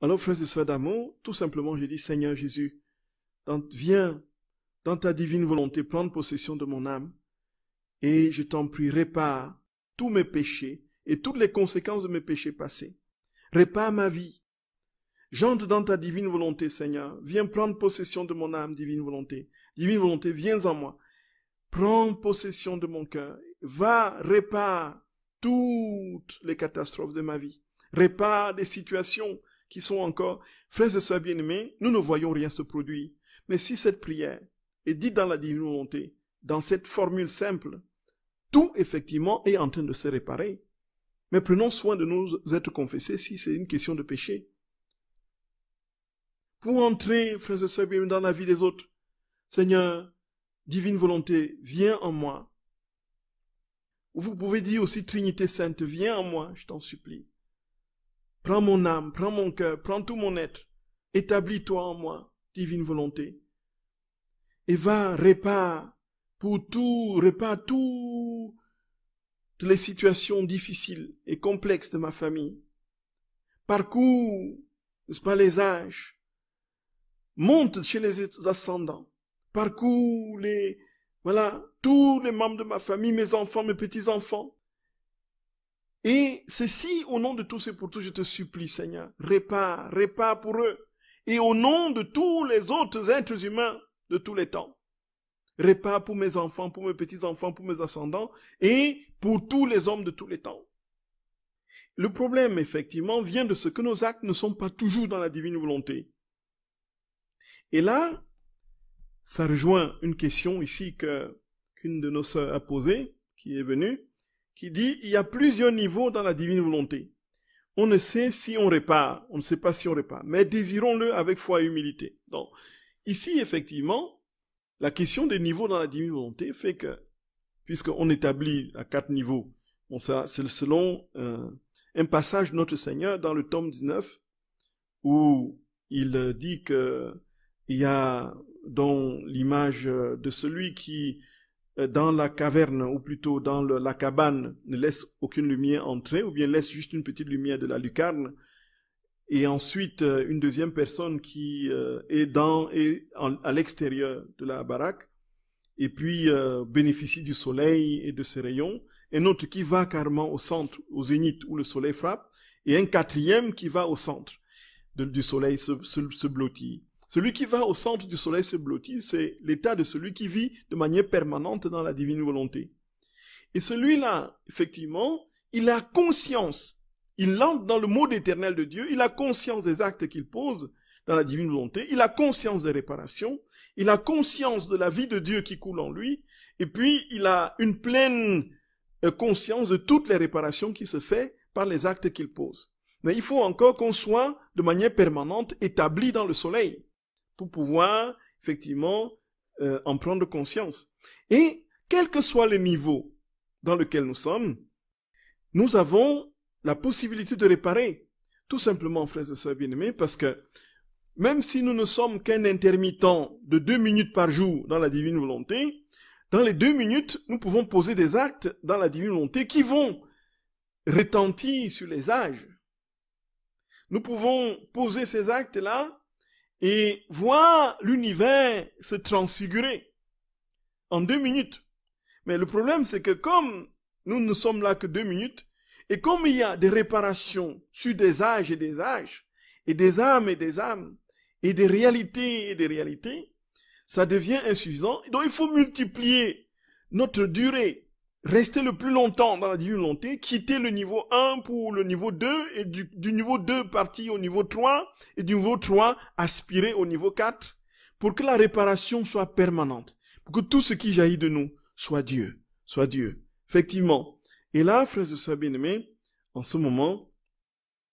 Alors, frères et sœurs d'amour, tout simplement, j'ai dit, Seigneur Jésus, viens dans ta divine volonté prendre possession de mon âme et je t'en prie, répare tous mes péchés et toutes les conséquences de mes péchés passés. Répare ma vie. J'entre dans ta divine volonté, Seigneur. Viens prendre possession de mon âme, divine volonté. Divine volonté, viens en moi. Prends possession de mon cœur. Va, répare toutes les catastrophes de ma vie. Répare des situations qui sont encore... Frères et sœurs bien-aimés, nous ne voyons rien se produire. Mais si cette prière est dite dans la divine volonté, dans cette formule simple, tout effectivement est en train de se réparer. Mais prenons soin de nous être confessés si c'est une question de péché. Pour entrer, frères et sœurs bien-aimés, dans la vie des autres, Seigneur, divine volonté, viens en moi. Vous pouvez dire aussi, Trinité Sainte, viens en moi, je t'en supplie. Prends mon âme, prends mon cœur, prends tout mon être. Établis-toi en moi, divine volonté. Et va, répare toutes les situations difficiles et complexes de ma famille. Parcours, n'est-ce pas, les âges. Monte chez les ascendants. Parcours tous les membres de ma famille, mes enfants, mes petits-enfants. Et ceci, au nom de tous et pour tous, je te supplie, Seigneur, répare pour eux. Et au nom de tous les autres êtres humains de tous les temps. Répare pour mes enfants, pour mes petits-enfants, pour mes ascendants, et pour tous les hommes de tous les temps. Le problème, effectivement, vient de ce que nos actes ne sont pas toujours dans la divine volonté. Et là, ça rejoint une question ici qu'une de nos sœurs a posée, qui est venue, qui dit, il y a plusieurs niveaux dans la divine volonté. On ne sait si on répare, on ne sait pas si on répare, mais désirons-le avec foi et humilité. Donc, ici, effectivement, la question des niveaux dans la divine volonté fait que, puisqu'on établit à 4 niveaux, bon, ça, c'est selon un passage de notre Seigneur dans le tome 19, où il dit que il y a dans l'image de celui qui, dans la caverne, ou plutôt dans la cabane, ne laisse aucune lumière entrer, ou bien laisse juste une petite lumière de la lucarne, et ensuite une deuxième personne qui est à l'extérieur de la baraque, et puis bénéficie du soleil et de ses rayons, un autre qui va carrément au centre, au zénith, où le soleil frappe, et un quatrième qui va au centre du soleil se blottit. Celui qui va au centre du soleil se blottit, c'est l'état de celui qui vit de manière permanente dans la divine volonté. Et celui-là, effectivement, il a conscience, il entre dans le mode éternel de Dieu, il a conscience des actes qu'il pose dans la divine volonté, il a conscience des réparations, il a conscience de la vie de Dieu qui coule en lui, et puis il a une pleine conscience de toutes les réparations qui se font par les actes qu'il pose. Mais il faut encore qu'on soit de manière permanente établi dans le soleil, pour pouvoir, effectivement, en prendre conscience. Et, quel que soit le niveau dans lequel nous sommes, nous avons la possibilité de réparer. Tout simplement, frères et sœurs bien-aimés, parce que, même si nous ne sommes qu'un intermittent de 2 minutes par jour dans la divine volonté, dans les 2 minutes, nous pouvons poser des actes dans la divine volonté qui vont retentir sur les âges. Nous pouvons poser ces actes-là et voir l'univers se transfigurer en 2 minutes. Mais le problème, c'est que comme nous ne sommes là que 2 minutes, et comme il y a des réparations sur des âges et des âges, et des âmes et des âmes, et des réalités et des réalités, ça devient insuffisant. Donc il faut multiplier notre durée, rester le plus longtemps dans la divine volonté, quitter le niveau 1 pour le niveau 2, et du niveau 2 partir au niveau 3, et du niveau 3 aspirer au niveau 4, pour que la réparation soit permanente, pour que tout ce qui jaillit de nous soit Dieu, effectivement. Et là, frères et sœurs bien-aimés, en ce moment,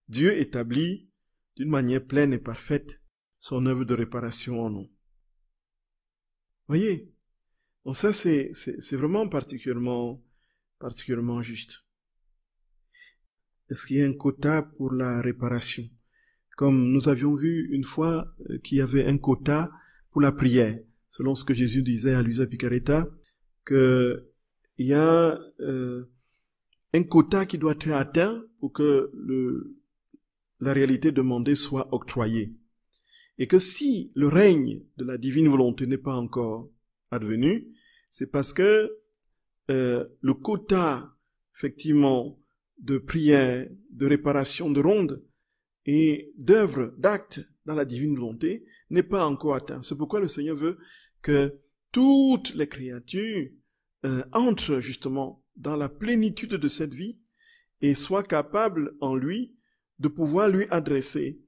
Dieu établit d'une manière pleine et parfaite son œuvre de réparation en nous. Voyez? Donc ça, c'est vraiment particulièrement juste. Est-ce qu'il y a un quota pour la réparation? Comme nous avions vu une fois qu'il y avait un quota pour la prière, selon ce que Jésus disait à Luisa Picaretta, qu'il y a un quota qui doit être atteint pour que la réalité demandée soit octroyée. Et que si le règne de la divine volonté n'est pas encore advenu, c'est parce que le quota, effectivement, de prière, de réparation de ronde et d'œuvres, d'actes dans la divine volonté n'est pas encore atteint. C'est pourquoi le Seigneur veut que toutes les créatures entrent justement dans la plénitude de cette vie et soient capables en lui de pouvoir lui adresser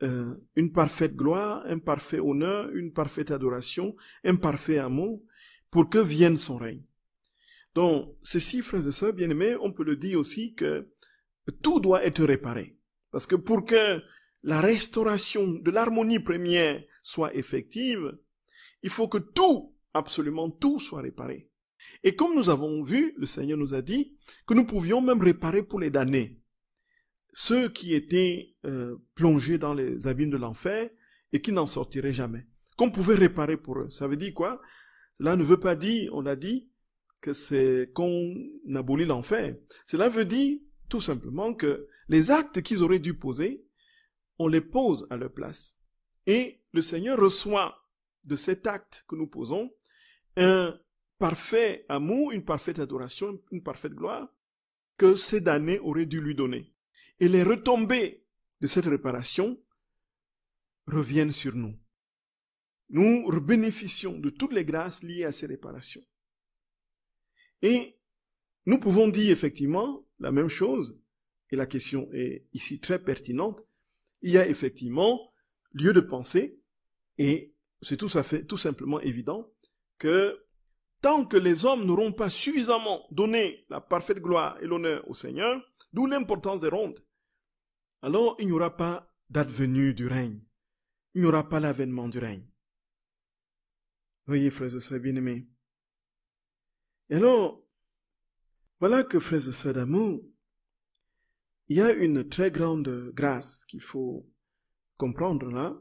une parfaite gloire, un parfait honneur, une parfaite adoration, un parfait amour, pour que vienne son règne. Donc, ceci, frères et sœurs bien-aimés, on peut le dire aussi que tout doit être réparé. Parce que pour que la restauration de l'harmonie première soit effective, il faut que tout, absolument tout, soit réparé. Et comme nous avons vu, le Seigneur nous a dit que nous pouvions même réparer pour les damnés. Ceux qui étaient plongés dans les abîmes de l'enfer et qui n'en sortiraient jamais. Qu'on pouvait réparer pour eux. Ça veut dire quoi? Cela ne veut pas dire, on l'a dit, que c'est qu'on abolit l'enfer. Cela veut dire tout simplement que les actes qu'ils auraient dû poser, on les pose à leur place. Et le Seigneur reçoit de cet acte que nous posons un parfait amour, une parfaite adoration, une parfaite gloire que ces damnés auraient dû lui donner. Et les retombées de cette réparation reviennent sur nous. Nous bénéficions de toutes les grâces liées à ces réparations. Et nous pouvons dire effectivement la même chose, et la question est ici très pertinente. Il y a effectivement lieu de penser, et c'est tout simplement évident, que tant que les hommes n'auront pas suffisamment donné la parfaite gloire et l'honneur au Seigneur, d'où l'importance des rondes, alors il n'y aura pas d'advenue du règne. Il n'y aura pas l'avènement du règne. Voyez, frères et sœurs bien-aimés. Et alors, voilà que, frères et sœurs d'amour, il y a une très grande grâce qu'il faut comprendre là,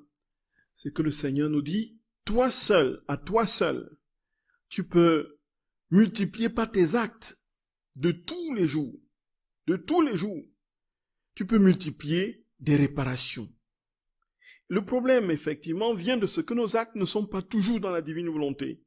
c'est que le Seigneur nous dit, toi seul, à toi seul, tu peux multiplier par tes actes de tous les jours, tu peux multiplier des réparations. Le problème, effectivement, vient de ce que nos actes ne sont pas toujours dans la divine volonté.